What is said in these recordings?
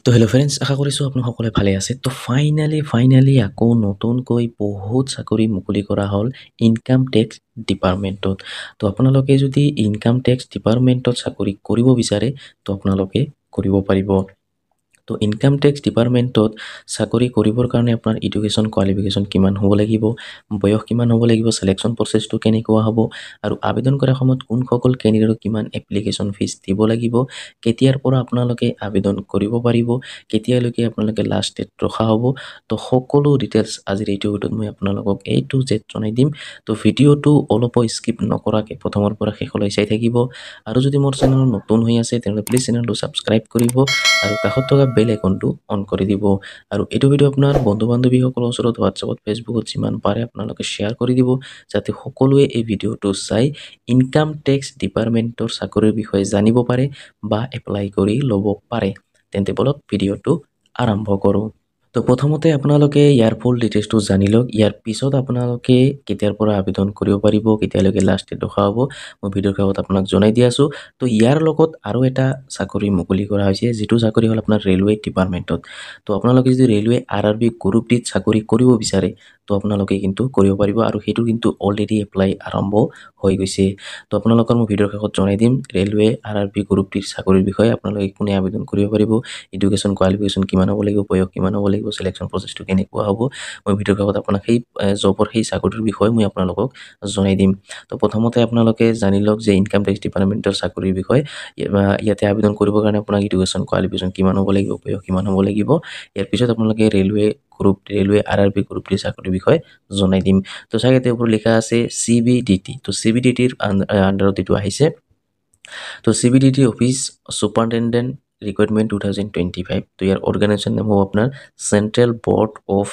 তো hello' friends, আশা কৰিছোঁ আপুনি সকলোৱে ভালে আছে। তো ফাইনালি আকৌ নতুনকৈ বহুত চাকৰি মুকলি কৰা হ'ল ইনকাম টেক্স ডিপাৰ্টমেণ্টত। তো আপোনালোকে যদি ইনকাম টেক্স ডিপাৰ্টমেণ্টত চাকৰি কৰিব বিচাৰে তো আপোনালোকে কৰিব পাৰিব। তো ইনকাম টেক্স ডিপাৰ্টমেণ্টত চাকৰি কৰিবৰ কাৰণে আপোনাৰ এডুকেশ্যন কোৱালিফিকেশ্যন কিমান হ'ব লাগিব, বয়স কিমান হ'ব লাগিব, চিলেকশ্যন প্ৰচেছটো কেনেকুৱা হ'ব, আৰু আবেদন কৰাৰ সময়ত কোনসকল কেণ্ডিডেটক কিমান এপ্লিকেশ্যন ফিজ দিব লাগিব, কেতিয়াৰ পৰা আপোনালোকে আবেদন কৰিব পাৰিব, কেতিয়ালৈকে আপোনালোকে লাষ্ট ডেট ৰখা হ'ব। তো সকলো ডিটেইলছ আজিৰ এইটো ভিডিঅ'ত মই আপোনালোকক A to Z জনাই দিম। তো ভিডিঅ'টো অলপো স্কিপ নকৰাকৈ প্ৰথমৰ পৰা শেষলৈ চাই থাকিব। আৰু যদি মোৰ চেনেল নতুন হৈ আছে তেনেহ'লে প্লিজ চেনেলটো ছাবস্ক্ৰাইব কৰিব আৰু কাষত থকা বেল আইকনটো অন কৰি দিব। আৰু এইটো ভিডিঅ' আপোনাৰ বন্ধু বান্ধৱীসকলৰ ওচৰত হোৱাটছআপত ফেচবুকত যিমান পাৰে আপোনালোকে শ্বেয়াৰ কৰি দিব, যাতে সকলোৱে এই ভিডিঅ'টো চাই ইনকাম টেক্স ডিপাৰ্টমেণ্টৰ চাকৰিৰ বিষয়ে জানিব পাৰে বা এপ্লাই কৰি ল'ব পাৰে। তেন্তে বলক ভিডিঅ'টো আৰম্ভ কৰোঁ। তো প্ৰথমতে আপোনালোকে ইয়াৰ ফুল ডিটেইলছটো জানি লওক। ইয়াৰ পিছত আপোনালোকে কেতিয়াৰ পৰা আবেদন কৰিব পাৰিব, কেতিয়ালৈকে লাষ্ট ডেট ৰখা হ'ব, মই ভিডিঅ'ৰ কাষত আপোনাক জনাই দি আছোঁ। তো ইয়াৰ লগত আৰু এটা চাকৰি মুকলি কৰা হৈছে, যিটো চাকৰি হ'ল আপোনাৰ ৰেলৱে ডিপাৰ্টমেণ্টত। তো আপোনালোকে যদি ৰেলৱে RRB গ্ৰুপ ডিত চাকৰি কৰিব বিচাৰে তো আপোনালোকে কিন্তু কৰিব পাৰিব, আৰু সেইটো কিন্তু অলৰেডি এপ্লাই আৰম্ভ হৈ গৈছে। তো আপোনালোকৰ মই ভিডিঅ'ৰ কাষত জনাই দিম ৰেলৱে RRB গ্ৰুপ ডিৰ চাকৰিৰ বিষয়ে আপোনালোকে কোনে আবেদন কৰিব পাৰিব, এডুকেশ্যন কোৱালিফিকেশ্যন কিমান হ'ব লাগিব, বয়স কিমান হ'ব লাগিব, চিলেকশ্যন প্ৰচেছটো কেনেকুৱা হ'ব। মই ভিডিঅ'ৰ কাষত আপোনাক সেই জবৰ সেই চাকৰিটোৰ বিষয়ে মই আপোনালোকক জনাই দিম। তো প্ৰথমতে আপোনালোকে জানি লওক যে ইনকাম টেক্স ডিপাৰ্টমেণ্টৰ চাকৰিৰ বিষয়ে। ইয়াতে আবেদন কৰিবৰ কাৰণে আপোনাক এডুকেশ্যন কোৱালিফিকেশ্যন কিমান হ'ব লাগিব, বয়স কিমান হ'ব লাগিব। ইয়াৰ পিছত আপোনালোকে ৰেলৱে RRB গ্ৰুপ ডিৰ চাকৰিৰ বিষয়ে জনাই দিম। তো চাগে তেওঁৰ ওপৰত লিখা আছে CBDT। তো CBDTৰ আণ্ডাৰত এইটো আহিছে। তো CBDT অফিচ চুপাৰিনটেণ্ডেণ্ট ৰিক্ৰুইটমেণ্ট 2025। তো ইয়াৰ অৰ্গেনাইজেশ্যন নেম হ'ব আপোনাৰ central board of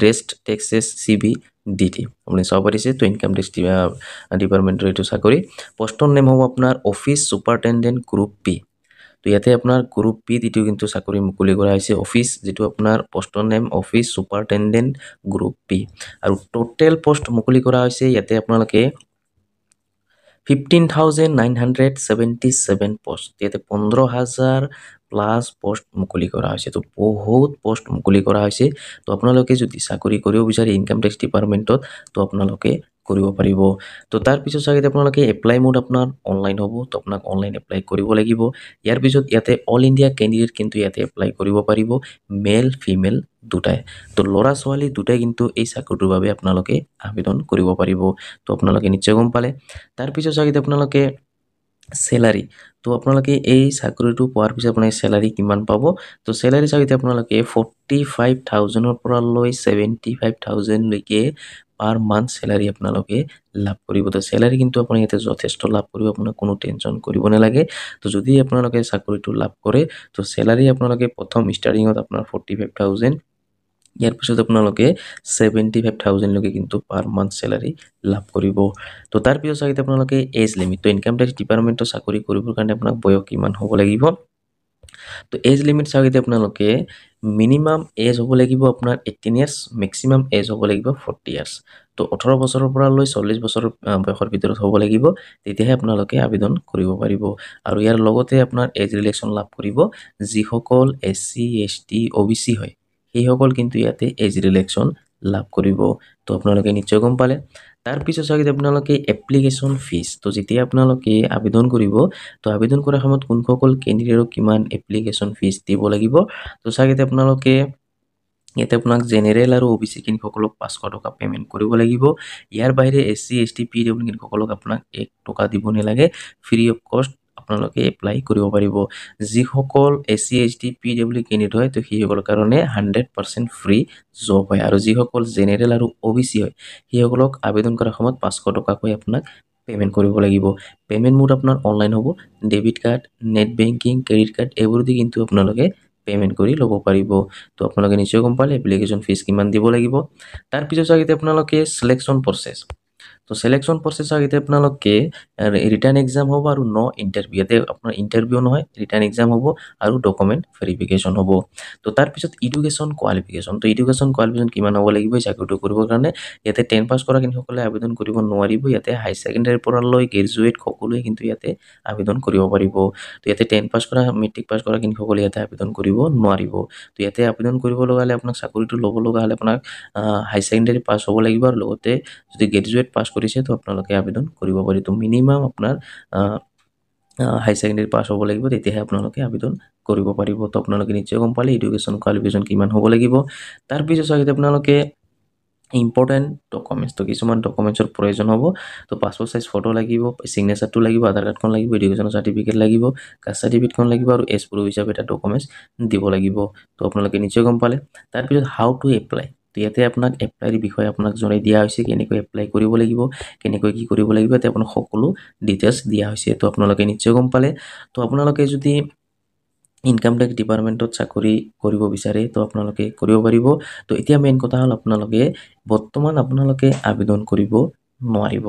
direct taxes CBDT। আপুনি চাব পাৰিছে। তো ইনকাম টেক্স ডিপাৰ্টমেণ্টৰ এইটো চাকৰি। পষ্টৰ নেম হ'ব আপোনাৰ অফিচ চুপাৰিনটেণ্ডেণ্ট গ্ৰুপ বি। তো ইয়াতে আপোনাৰ গ্ৰুপ বিত এইটো কিন্তু চাকৰি মুকলি কৰা হৈছে। অফিচ যিটো আপোনাৰ পষ্টৰ name office superintendent group B. আৰু টোটেল পষ্ট মুকলি কৰা হৈছে ইয়াতে আপোনালোকে 15,977 পোষ্ট। ইয়াতে 15,000 প্লাছ পোষ্ট মুকলি কৰা হৈছে। তো বহুত পোষ্ট মুকলি কৰা হৈছে। তো আপোনালোকে যদি চাকৰি কৰিব বিচাৰে ইনকাম টেক্স ডিপাৰ্টমেণ্টত তো আপোনালোকে কৰিব পাৰিব। তো তাৰপিছত চাগে আপোনালোকে এপ্লাই মোড আপোনাৰ অনলাইন হ'ব। তো আপোনাক অনলাইন এপ্লাই কৰিব লাগিব। ইয়াৰ পিছত ইয়াতে অল ইণ্ডিয়া কেণ্ডিডেট কিন্তু ইয়াতে এপ্লাই কৰিব পাৰিব, মেল ফিমেল দুটাই। তো ল'ৰা ছোৱালী দুটাই কিন্তু এই চাকৰিটোৰ বাবে আপোনালোকে আবেদন কৰিব পাৰিব। তো আপোনালোকে নিশ্চয় গম পালে। তাৰপিছত চাগে আপোনালোকে চেলাৰী। তো আপোনালোকে এই চাকৰিটো পোৱাৰ পিছত আপোনালোকে চেলাৰী কিমান পাব। তো চেলাৰী চাগে আপোনালোকে 45,000ৰ পৰা লৈ 75,000লৈকে পাৰ মান্থ চেলাৰী আপোনালোকে লাভ কৰিব। তো চেলাৰী কিন্তু আপুনি ইয়াতে যথেষ্ট লাভ কৰিব, আপোনাক কোনো টেনশ্যন কৰিব নালাগে। তো যদি আপোনালোকে চাকৰিটো লাভ কৰে তো চেলাৰী আপোনালোকে প্ৰথম ষ্টাৰ্টিঙত আপোনাৰ 45,000, ইয়াৰ পিছত আপোনালোকে 75,000লৈকে কিন্তু পাৰ মান্থ চেলাৰী লাভ কৰিব। তো তাৰপিছত চাগে আপোনালোকে এজ লিমিট। তো ইনকাম টেক্স ডিপাৰ্টমেণ্টৰ চাকৰি কৰিবৰ কাৰণে আপোনাক বয়স কিমান হ'ব লাগিব। তো এজ লিমিট চাগে আপোনালোকে মিনিমাম এজ হ'ব লাগিব আপোনাৰ 18 ইয়াৰ্ছ, মেক্সিমাম এজ হ'ব লাগিব 40 ইয়াৰ্ছ। তো 18 বছৰৰ পৰা লৈ 40 বছৰ বয়সৰ ভিতৰত হ'ব লাগিব, তেতিয়াহে আপোনালোকে আবেদন কৰিব পাৰিব। আৰু ইয়াৰ লগতে আপোনাৰ এজ ৰিলেক্সন লাভ কৰিব যিসকল SC ST OBC হয়, সেইসকল কিন্তু ইয়াতে এজ ৰিলেক্সন লাভ কৰিব। তো আপোনালোকে নিশ্চয় গম পালে। তাৰপিছত চাগে আপোনালোকে এপ্লিকেশ্যন ফিজ। তো যেতিয়া আপোনালোকে আবেদন কৰিব তো আবেদন কৰাৰ সময়ত কোনসকল কেণ্ডিডেটক কিমান এপ্লিকেশ্যন ফিজ দিব লাগিব। তো চাগে আপোনালোকে ইয়াতে আপোনাক জেনেৰেল আৰু OBC কিনসকলক 500 টকা পে'মেণ্ট কৰিব লাগিব। ইয়াৰ বাহিৰে SC ST PW কিনসকলক আপোনাক 1 টকা দিব নালাগে, ফ্ৰী অফ কষ্ট আপোনালোকে এপ্লাই কৰিব পাৰিব। যিসকল SC ST PW কেণ্ডিডেট হয় তো সেইসকলৰ কাৰণে 100% ফ্ৰী জব হয়। আৰু যিসকল জেনেৰেল আৰু OBC হয় সেইসকলক আবেদন কৰাৰ সময়ত 500 টকাকৈ আপোনাক পে'মেণ্ট কৰিব লাগিব। পে'মেণ্ট মোড আপোনাৰ অনলাইন হ'ব। Debit card, net banking, credit card এইবোৰ দি কিন্তু আপোনালোকে পে'মেণ্ট কৰি ল'ব পাৰিব। তো আপোনালোকে নিশ্চয় গম পালে এপ্লিকেশ্যন ফিজ কিমান দিব লাগিব। তাৰপিছত চাগে আপোনালোকে চিলেকশ্যন প্ৰচেছ। তো তো সিলেকশন প্ৰচেছৰ এতিয়া আপোনালোকে ৰিটাৰ্ণ এক্সাম হ'ব আৰু ইণ্টাৰভিউ ইয়াতে আপোনাৰ ইণ্টাৰভিউ নহয় ৰিটাৰ্ণ এক্সাম হ'ব আৰু ডকুমেণ্ট ভেৰিফিকেশ্যন হ'ব তো তাৰপিছত এডুকেশ্যন কোৱালিফিকেশ্যন তো এডুকেশ্যন কোৱালিফিকেশ্যন কিমান হ'ব লাগিব এই চাকৰিটো কৰিবৰ কাৰণে ইয়াতে 10 পাছ কৰা কিসকলে আবেদন কৰিব নোৱাৰিব ইয়াতে হাই ছেকেণ্ডাৰী পৰালৈ গ্ৰেজুৱেট সকলোৱে কিন্তু ইয়াতে আবেদন কৰিব পাৰিব তো ইয়াতে 10 পাছ কৰা মেট্ৰিক পাছ কৰা কিসকলে ইয়াতে আবেদন কৰিব নোৱাৰিব তো ইয়াতে আবেদন কৰিব লগা হ'লে আপোনাক চাকৰিটো ল'ব লগা হ'লে আপোনাক হাই ছেকেণ্ডাৰী পাছ হ'ব লাগিব আৰু লগতে যদি গ্ৰেজুৱেট পাছ কৰিছে তো আপোনালোকে আবেদন কৰিব পাৰি তো মিনিমাম আপোনাৰ হাই ছেকেণ্ডাৰী পাছ হ'ব লাগিব তেতিয়াহে আপোনালোকে আবেদন কৰিব পাৰিব তো আপোনালোকে নিশ্চয় গম পালে এডুকেশ্যন কোৱালিফিকেশ্যন কিমান হ'ব লাগিব তাৰপিছত চাগে আপোনালোকে ইম্পৰ্টেণ্ট ডকুমেণ্টছ তো কিছুমান ডকুমেণ্টছৰ প্ৰয়োজন হ'ব তো পাছপোৰ্ট সাইজ ফটো লাগিব সিগনেচাৰটো লাগিব আধাৰ কাৰ্ডখন লাগিব এডুকেশ্যনৰ চাৰ্টিফিকেট লাগিব কাষ্ট চাৰ্টিফিকেটখন লাগিব আৰু এজ প্ৰুফ হিচাপে এটা ডকুমেণ্টছ দিব লাগিব তো আপোনালোকে নিশ্চয় গম পালে তাৰপিছত হাউ টু এপ্লাই তো ইয়াতে আপোনাক এপ্লাইৰ বিষয়ে আপোনাক জনাই দিয়া হৈছে কেনেকৈ এপ্লাই কৰিব লাগিব কেনেকৈ কি কৰিব লাগিব ইয়াতে আপোনাক সকলো ডিটেইলছ দিয়া হৈছে তো আপোনালোকে নিশ্চয় গম পালে তো আপোনালোকে যদি ইনকাম টেক্স ডিপাৰ্টমেণ্টত চাকৰি কৰিব বিচাৰে তো আপোনালোকে কৰিব পাৰিব তো এতিয়া মেইন কথা হ'ল আপোনালোকে বৰ্তমান আপোনালোকে আবেদন কৰিব নোৱাৰিব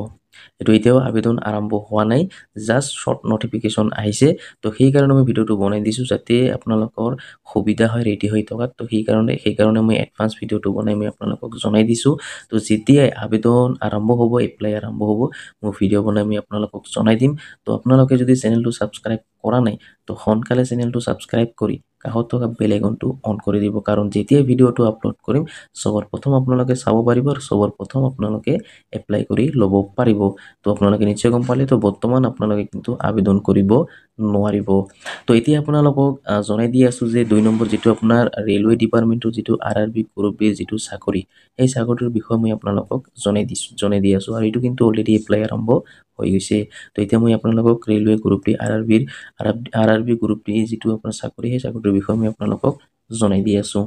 এইটো এতিয়াও আবেদন আৰম্ভ হোৱা নাই জাষ্ট শ্বৰ্ট নটিফিকেশ্যন আহিছে তো সেইকাৰণে মই ভিডিঅ'টো বনাই দিছোঁ যাতে আপোনালোকৰ সুবিধা হয় ৰেডি হৈ থকাত তো সেইকাৰণে মই এডভান্স ভিডিঅ'টো বনাই মই আপোনালোকক জনাই দিছোঁ তো যেতিয়াই আবেদন আৰম্ভ হ'ব এপ্লাই আৰম্ভ হ'ব মই ভিডিঅ' বনাই মই আপোনালোকক জনাই দিম তো আপোনালোকে যদি চেনেলটো ছাবস্ক্ৰাইব কৰা নাই তো সোনকালে চেনেলটো ছাবস্ক্ৰাইব কৰি কাষত থকা বেল আইকনটো অন কৰি দিব কাৰণ যেতিয়াই ভিডিঅ'টো আপলোড কৰিম সবৰ প্ৰথম আপোনালোকে চাব পাৰিব আৰু সবৰ প্ৰথম আপোনালোকে এপ্লাই কৰি ল'ব পাৰিব তো আপোনালোকে নিশ্চয় গম পালে তো বৰ্তমান আপোনালোকে কিন্তু আবেদন কৰিব নোৱাৰিব তো এতিয়া আপোনালোকক জনাই দি আছোঁ যে 2 নম্বৰ যেটো আপোনাৰ ৰেলৱে ডিপাৰ্টমেণ্টৰ যেটো আৰআৰবি গ্ৰুপ বি যেটো চাকৰি এই চাকৰিটোৰ বিষয়ে মই আপোনালোকক জনাই দি আছোঁ আৰু এইটো কিন্তু অলৰেডি এপ্লাই আৰম্ভ হৈ গৈছে তো এতিয়া মই আপোনালোকক railway group B RRB group B যেটো আপোনাৰ চাকৰি সেই চাকৰিটোৰ বিষয়ে মই আপোনালোকক জনাই দি আছোঁ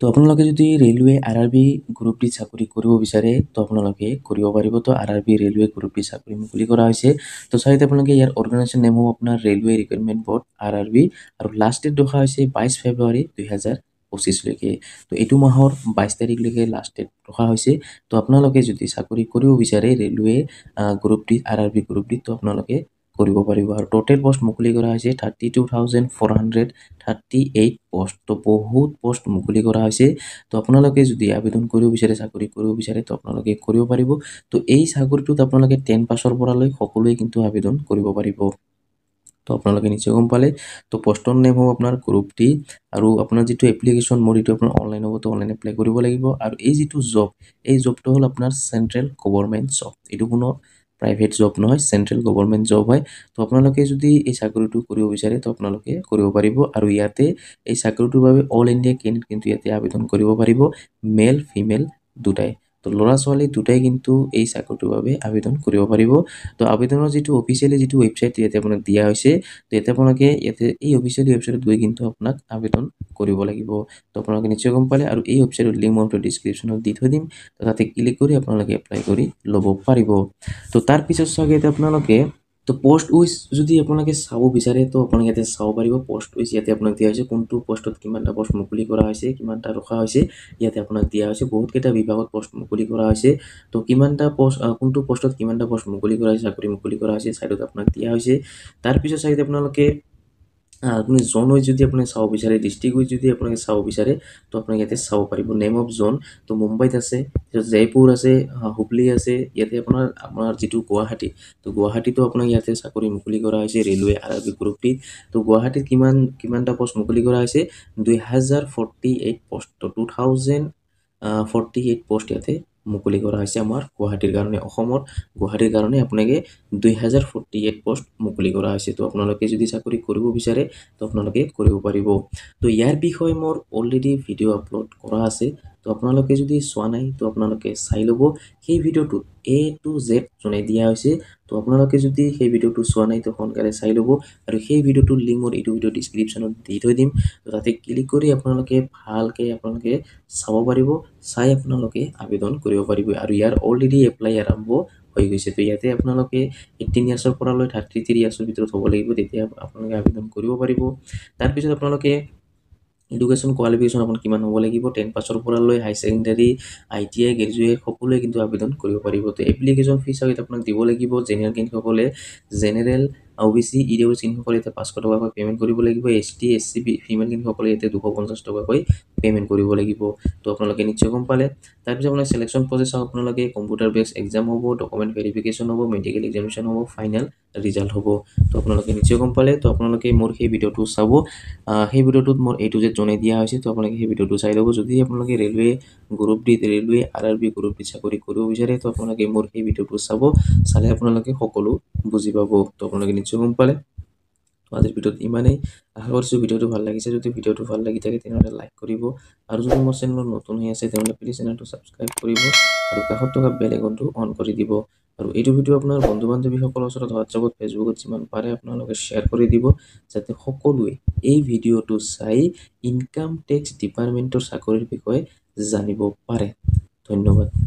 তো আপোনালোকে যদি ৰেলৱে আৰআৰবি গ্ৰুপ ডি চাকৰি কৰিব বিচাৰে তো আপোনালোকে কৰিব পাৰিব তো আৰআৰবি ৰেলৱে গ্ৰুপ ডি চাকৰি মুকলি কৰা হৈছে তো চাইতে আপোনালোকে ইয়াৰ অৰ্গেনাইজেশ্যন নেম হ'ব আপোনাৰ ৰেলৱে ৰিক্ৰুটমেণ্ট বৰ্ড আৰআৰবি আৰু লাষ্ট ডেট ৰখা হৈছে 22 ফেব্ৰুৱাৰী 2025 লৈকে তো এইটো মাহৰ 22 তাৰিখলৈকে লাষ্ট ডেট ৰখা হৈছে তো আপোনালোকে যদি চাকৰি কৰিব বিচাৰে railway group D RRB group D তো আপোনালোকে কৰিব পাৰিব আৰু টোটেল পোষ্ট মুকলি কৰা হৈছে 32,438 পোষ্ট তো বহুত পোষ্ট মুকলি কৰা হৈছে তো আপোনালোকে যদি আবেদন কৰিব বিচাৰে চাকৰি কৰিব বিচাৰে তো আপোনালোকে কৰিব পাৰিব তো এই চাকৰিটোত আপোনালোকে 10 পাছৰ পৰালৈ সকলোৱে কিন্তু আবেদন কৰিব পাৰিব তো আপোনালোকে নিশ্চয় গম পালে তো পোষ্টৰ নেম হ'ব আপোনাৰ গ্ৰুপ ডি আৰু আপোনাৰ যেটো এপ্লিকেশ্যন মোড এইটো আপোনাৰ অনলাইন হ'ব তো অনলাইন এপ্লাই কৰিব লাগিব আৰু এই যেটো জব এই জবটো হ'ল আপোনাৰ চেন্ট্ৰেল গভৰ্ণমেণ্ট জব এইটো কোনো প্ৰাইভেট জব নহয় চেন্ট্ৰেল গভৰ্ণমেণ্ট জব হয় তো আপোনালোকে যদি এই চাকৰিটো কৰিব বিচাৰে তো আপোনালোকে কৰিব পাৰিব আৰু ইয়াতে এই চাকৰিটোৰ বাবে অল ইণ্ডিয়া কেণ্ডিডেট কিন্তু ইয়াতে আবেদন কৰিব পাৰিব মেল ফিমেল দুটাই তো ল'ৰা ছোৱালী দুটাই কিন্তু এই চাকৰিটোৰ বাবে আবেদন কৰিব পাৰিব তো আবেদনৰ যেটো অফিচিয়ালি যেটো ৱেবসাইট ইয়াতে আপোনাক দিয়া হৈছে তো ইয়াতে আপোনালোকে ইয়াতে এই অফিচিয়ালি ৱেবসাইটত গৈ কিন্তু আপোনাক আবেদন কৰিব লাগিব তো আপোনালোকে নিশ্চয় গম পালে আৰু এই ৱেবসাইটৰ লিংক মই ডেছক্ৰিপশ্যনত দি থৈ দিম তো তাতে ক্লিক কৰি আপোনালোকে এপ্লাই কৰি ল'ব পাৰিব তো তাৰ পিছত চাগে আপোনালোকে তো পোষ্ট উইচ যদি আপোনালোকে চাব বিচাৰে তো আপোনালোকে ইয়াতে চাব পাৰিব পোষ্ট উইচ ইয়াতে আপোনাক দিয়া হৈছে কোনটো পোষ্টত কিমানটা পোষ্ট মুকলি কৰা হৈছে কিমানটা ৰখা হৈছে ইয়াতে আপোনাক দিয়া হৈছে বহুত কেইটা বিভাগত পোষ্ট মুকলি কৰা হৈছে তো কিমানটা পোষ্ট কোনটো পোষ্টত কিমানটা পোষ্ট মুকলি কৰা হৈছে চাকৰি মুকলি কৰা হৈছে সাইডত আপোনাক দিয়া হৈছে তাৰ পিছত চাগে আপোনালোকে আপুনি জোন হৈ যদি আপুনি চাব বিচাৰে ডিস্ট্ৰিক্ট হৈ যদি আপোনালোকে চাব বিচাৰে তো আপোনালোকে ইয়াতে চাব পাৰিব নেম অফ জোন তো মুম্বাইত আছে জয়পুৰ আছে হুবলি আছে ইয়াতে আপোনাৰ যেটো গুৱাহাটী তো গুৱাহাটীতো আপোনাক ইয়াতে চাকৰি মুকলি কৰা হৈছে ৰেলৱে আৰআৰবি গ্ৰুপ ডি তো গুৱাহাটীত কিমানটা পোষ্ট মুকলি কৰা হৈছে 2048 পোষ্ট তো 2048 পোষ্ট ইয়াতে মুকলি কৰা হৈছে আমাৰ গুৱাহাটীৰ কাৰণে অসমৰ গুৱাহাটীৰ কাৰণে আপোনালোকে 2048 পোষ্ট মুকলি কৰা হৈছে তো আপোনালোকে যদি চাকৰি কৰিব বিচাৰে তো আপোনালোকে কৰিব পাৰিব তো ইয়াৰ বিষয়ে মোৰ অলৰেডি ভিডিঅ' আপলোড কৰা আছে তো আপোনালোকে যদি চোৱা নাই তো আপোনালোকে চাই ল'ব সেই ভিডিঅ'টোত A to Z জনাই দিয়া হৈছে তো আপোনালোকে যদি সেই ভিডিঅ'টো চোৱা নাই তো সোনকালে চাই ল'ব আৰু সেই ভিডিঅ'টোৰ লিংক মোৰ এইটো ভিডিঅ' ডেছক্ৰিপশ্যনত দি থৈ দিম তো তাতে ক্লিক কৰি আপোনালোকে ভালকে আপোনালোকে চাব পাৰিব চাই আপোনালোকে আবেদন কৰিব পাৰিব আৰু ইয়াৰ অলৰেডি এপ্লাই আৰম্ভ হৈ গৈছে তো ইয়াতে আপোনালোকে 18 ইয়াৰ্ছৰ পৰালৈ 33 ইয়াৰ্ছৰ ভিতৰত হ'ব লাগিব তেতিয়া আপোনালোকে আবেদন কৰিব পাৰিব তাৰ পিছত আপোনালোকে এডুকেশ্যন কোৱালিফিকেশ্যন আপোনাৰ কিমান হ'ব লাগিব 10 পাছৰ পৰা লৈ হাই ছেকেণ্ডাৰী ITI গ্ৰেজুৱেট সকলোৱে কিন্তু আবেদন কৰিব পাৰিব তো এপ্লিকেশ্যন ফিজ আৰু আপোনাক দিব লাগিব জেনেৰেল কেণ্ডিডেটসকলে জেনেৰেল OBC EWS কেণ্ডিডেটসকলে এতিয়া 500 টকাকৈ পে'মেণ্ট কৰিব লাগিব ST SC ফিমেল কেণ্ডিডেটসকলে এতিয়া 250 টকাকৈ পে'মেণ্ট কৰিব লাগিব তো আপোনালোকে নিশ্চয় গম পালে তাৰপিছত আপোনাৰ চিলেকশ্যন প্ৰচেছ আপোনালোকে কম্পিউটাৰ বেছ এক্সাম হ'ব ডকুমেণ্ট ভেৰিফিকেশ্যন হ'ব মেডিকেল এক্সামিনেশ্যন হ'ব ফাইনেল ৰিজাল্ট হ'ব তো আপোনালোকে নিশ্চয় গম পালে তো আপোনালোকে মোৰ সেই ভিডিঅ'টো চাব সেই ভিডিঅ'টোত মোৰ A to Z জনাই দিয়া হৈছে তো আপোনালোকে সেই ভিডিঅ'টো চাই ল'ব যদি আপোনালোকে railway group D railway RRB group D চাকৰি কৰিব বিচাৰে তো আপোনালোকে মোৰ সেই ভিডিঅ'টো চালে আপোনালোকে সকলো বুজি পাব তো আপোনালোকে নিশ্চয় গম পালে তো আজিৰ ভিডিঅ'ত ইমানেই আশা কৰিছোঁ ভিডিঅ'টো ভাল লাগিছে যদি ভিডিঅ'টো ভাল লাগি থাকে তেনেহ'লে লাইক কৰিব আৰু যদি মোৰ চেনেলত নতুন হৈ আছে তেনেহ'লে প্লিজ চেনেলটো ছাবস্ক্ৰাইব কৰিব আৰু কাষত থকা বেল আইকনটো অন কৰি দিব আৰু এইটো ভিডিঅ' আপোনাৰ বন্ধু বান্ধৱীসকলৰ ওচৰত হোৱাটছআপত ফেচবুকত যিমান পাৰে আপোনালোকে শ্বেয়াৰ কৰি দিব যাতে সকলোৱে এই ভিডিঅ'টো চাই ইনকাম টেক্স ডিপাৰ্টমেণ্টৰ চাকৰিৰ বিষয়ে জানিব পাৰে ধন্যবাদ